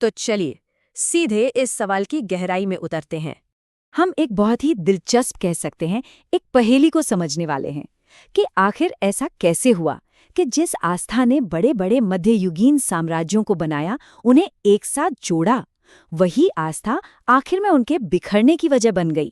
तो चलिए सीधे इस सवाल की गहराई में उतरते हैं। हम एक बहुत ही दिलचस्प कह सकते हैं, एक पहेली को समझने वाले हैं कि आखिर ऐसा कैसे हुआ कि जिस आस्था ने बड़े बड़े मध्ययुगीन साम्राज्यों को बनाया, उन्हें एक साथ जोड़ा, वही आस्था आखिर में उनके बिखरने की वजह बन गई।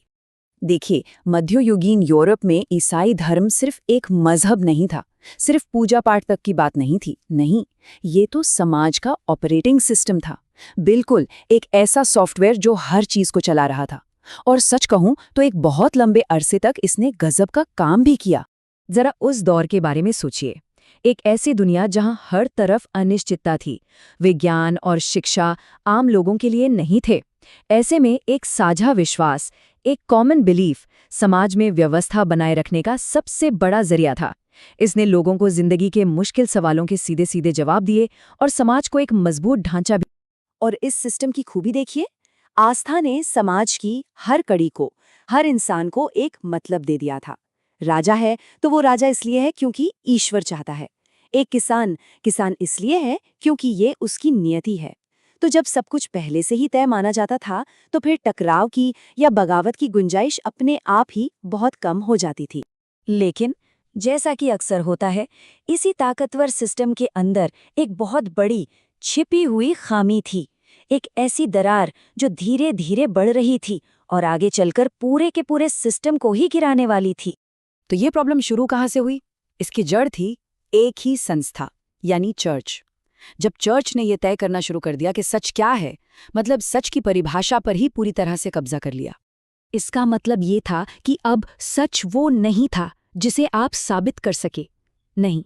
देखिए, मध्ययुगीन यूरोप में ईसाई धर्म सिर्फ एक मजहब नहीं था, सिर्फ पूजा पाठ तक की बात नहीं थी। नहीं, ये तो समाज का ऑपरेटिंग सिस्टम था। बिल्कुल एक ऐसा सॉफ्टवेयर जो हर चीज को चला रहा था। और सच कहूं तो एक बहुत लंबे अरसे तक इसने गजब का काम भी किया। जरा उस दौर के बारे में सोचिए। एक ऐसी दुनिया जहां हर तरफ अनिश्चितता थी, विज्ञान और शिक्षा आम लोगों के लिए नहीं थे। ऐसे में एक साझा विश्वास, एक कॉमन बिलीफ समाज में व्यवस्था बनाए रखने का सबसे बड़ा जरिया था। इसने लोगों को जिंदगी के मुश्किल सवालों के सीधे सीधे जवाब दिए और समाज को एक मजबूत ढांचा भी। और इस सिस्टम की खूबी देखिए, आस्था ने समाज की हर कड़ी को, हर इंसान को एक मतलब दे दिया था। राजा है तो वो राजा इसलिए है क्योंकि ईश्वर चाहता है। एक किसान किसान इसलिए है क्योंकि ये उसकी नियति है। तो जब सब कुछ पहले से ही तय माना जाता था, तो फिर टकराव की या बगावत की गुंजाइश अपने आप ही बहुत कम हो जाती थी। लेकिन जैसा कि अक्सर होता है, इसी ताकतवर सिस्टम के अंदर एक बहुत बड़ी छिपी हुई खामी थी। एक ऐसी दरार जो धीरे धीरे बढ़ रही थी और आगे चलकर पूरे के पूरे सिस्टम को ही गिराने वाली थी। तो ये प्रॉब्लम शुरू कहाँ से हुई? इसकी जड़ थी एक ही संस्था, यानी चर्च। जब चर्च ने यह तय करना शुरू कर दिया कि सच क्या है, मतलब सच की परिभाषा पर ही पूरी तरह से कब्जा कर लिया। इसका मतलब ये था कि अब सच वो नहीं था जिसे आप साबित कर सके। नहीं,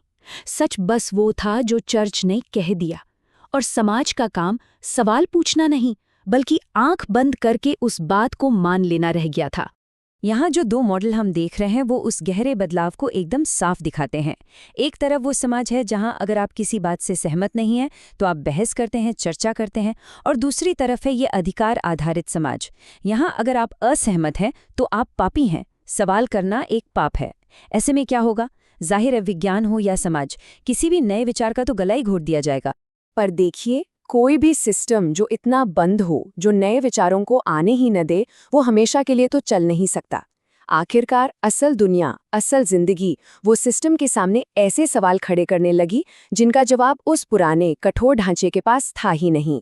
सच बस वो था जो चर्च ने कह दिया। और समाज का काम सवाल पूछना नहीं, बल्कि आंख बंद करके उस बात को मान लेना रह गया था। यहाँ जो दो मॉडल हम देख रहे हैं वो उस गहरे बदलाव को एकदम साफ दिखाते हैं। एक तरफ वो समाज है जहाँ अगर आप किसी बात से सहमत नहीं हैं तो आप बहस करते हैं, चर्चा करते हैं, और दूसरी तरफ है ये अधिकार आधारित समाज। यहाँ अगर आप असहमत हैं तो आप पापी हैं, सवाल करना एक पाप है। ऐसे में क्या होगा? जाहिर है, विज्ञान हो या समाज, किसी भी नए विचार का तो गला ही घोट दिया जाएगा। पर देखिए, कोई भी सिस्टम जो इतना बंद हो, जो नए विचारों को आने ही न दे, वो हमेशा के लिए तो चल नहीं सकता। आखिरकार असल दुनिया, असल जिंदगी वो सिस्टम के सामने ऐसे सवाल खड़े करने लगी जिनका जवाब उस पुराने कठोर ढांचे के पास था ही नहीं।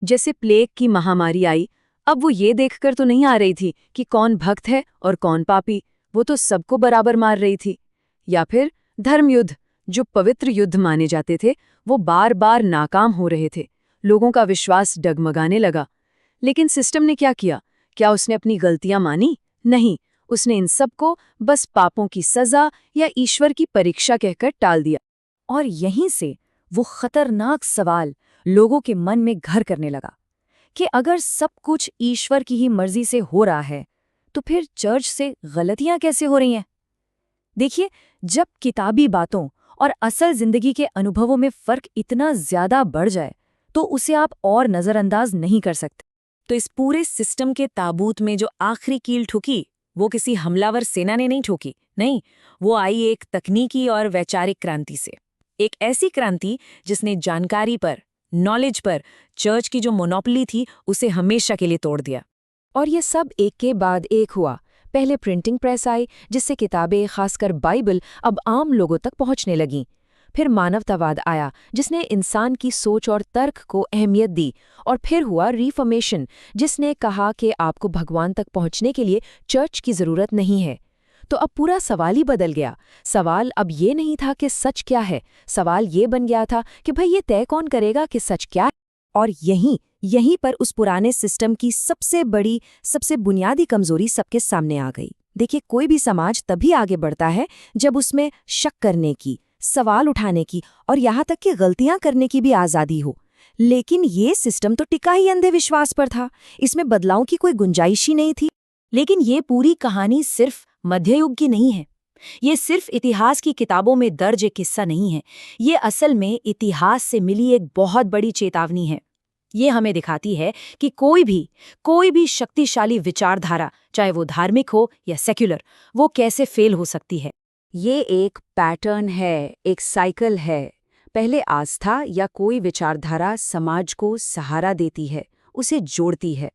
जैसे प्लेग की महामारी आई, अब वो ये देखकर तो नहीं आ रही थी कि कौन भक्त है और कौन पापी, वो तो सबको बराबर मार रही थी। या फिर धर्मयुद्ध, जो पवित्र युद्ध माने जाते थे, वो बार बार नाकाम हो रहे थे। लोगों का विश्वास डगमगाने लगा। लेकिन सिस्टम ने क्या किया? क्या उसने अपनी गलतियां मानी? नहीं, उसने इन सबको बस पापों की सजा या ईश्वर की परीक्षा कहकर टाल दिया। और यहीं से वो खतरनाक सवाल लोगों के मन में घर करने लगा कि अगर सब कुछ ईश्वर की ही मर्जी से हो रहा है, तो फिर चर्च से गलतियां कैसे हो रही हैं? देखिए, जब किताबी बातों और असल जिंदगी के अनुभवों में फर्क इतना ज्यादा बढ़ जाए, तो उसे आप और नजरअंदाज नहीं कर सकते। तो इस पूरे सिस्टम के ताबूत में जो आखिरी कील ठुकी, वो किसी हमलावर सेना ने नहीं ठोकी। नहीं, वो आई एक तकनीकी और वैचारिक क्रांति से। एक ऐसी क्रांति जिसने जानकारी पर, नॉलेज पर चर्च की जो मोनोपोली थी, उसे हमेशा के लिए तोड़ दिया। और ये सब एक के बाद एक हुआ। पहले प्रिंटिंग प्रेस आई, जिससे किताबें, खासकर बाइबल, अब आम लोगों तक पहुंचने लगीं। फिर मानवतावाद आया, जिसने इंसान की सोच और तर्क को अहमियत दी। और फिर हुआ रिफॉर्मेशन, जिसने कहा कि आपको भगवान तक पहुंचने के लिए चर्च की जरूरत नहीं है। तो अब पूरा सवाल ही बदल गया। सवाल अब ये नहीं था कि सच क्या है, सवाल ये बन गया था कि भाई ये तय कौन करेगा कि सच क्या है। और यहीं पर उस पुराने सिस्टम की सबसे बड़ी, सबसे बुनियादी कमजोरी सबके सामने आ गई। देखिए, कोई भी समाज तभी आगे बढ़ता है जब उसमें शक करने की, सवाल उठाने की और यहाँ तक कि गलतियां करने की भी आज़ादी हो। लेकिन ये सिस्टम तो टिका ही अंधे विश्वास पर था। इसमें बदलाव की कोई गुंजाइश ही नहीं थी। लेकिन ये पूरी कहानी सिर्फ मध्ययुग की नहीं है। ये सिर्फ इतिहास की किताबों में दर्ज एक किस्सा नहीं है। ये असल में इतिहास से मिली एक बहुत बड़ी चेतावनी है। ये हमें दिखाती है कि कोई भी शक्तिशाली विचारधारा, चाहे वो धार्मिक हो या सेक्युलर, वो कैसे फेल हो सकती है। ये एक पैटर्न है, एक साइकिल है। पहले आस्था या कोई विचारधारा समाज को सहारा देती है, उसे जोड़ती है।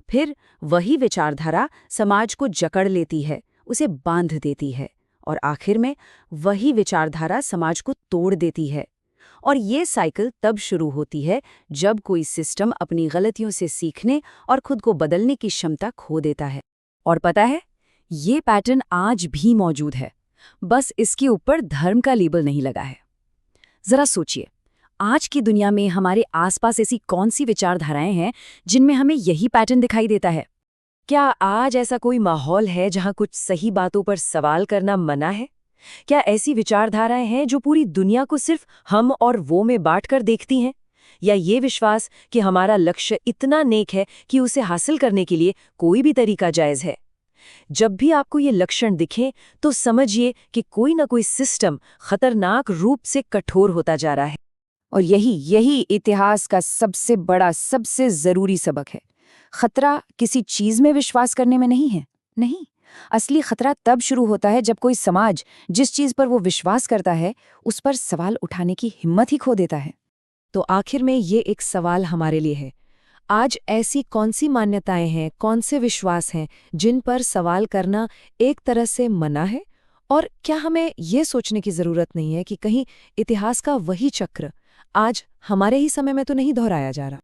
फिर वही विचारधारा समाज को जकड़ लेती है, उसे बांध देती है। और आखिर में वही विचारधारा समाज को तोड़ देती है। और ये साइकिल तब शुरू होती है जब कोई सिस्टम अपनी गलतियों से सीखने और खुद को बदलने की क्षमता खो देता है। और पता है, ये पैटर्न आज भी मौजूद है, बस इसके ऊपर धर्म का लेबल नहीं लगा है। जरा सोचिए, आज की दुनिया में हमारे आसपास ऐसी कौन सी विचारधाराएं हैं जिनमें हमें यही पैटर्न दिखाई देता है? क्या आज ऐसा कोई माहौल है जहां कुछ सही बातों पर सवाल करना मना है? क्या ऐसी विचारधाराएं हैं जो पूरी दुनिया को सिर्फ हम और वो में बांटकर देखती हैं? या ये विश्वास कि हमारा लक्ष्य इतना नेक है कि उसे हासिल करने के लिए कोई भी तरीका जायज है? जब भी आपको ये लक्षण दिखें तो समझिए कि कोई ना कोई सिस्टम खतरनाक रूप से कठोर होता जा रहा है। और यही इतिहास का सबसे बड़ा, सबसे जरूरी सबक है। खतरा किसी चीज में विश्वास करने में नहीं है, नहीं। असली खतरा तब शुरू होता है जब कोई समाज जिस चीज पर वो विश्वास करता है उस पर सवाल उठाने की हिम्मत ही खो देता है। तो आखिर में ये एक सवाल हमारे लिए है, आज ऐसी कौन सी मान्यताएं हैं, कौन से विश्वास हैं जिन पर सवाल करना एक तरह से मना है? और क्या हमें ये सोचने की जरूरत नहीं है कि कहीं इतिहास का वही चक्र आज हमारे ही समय में तो नहीं दोहराया जा रहा?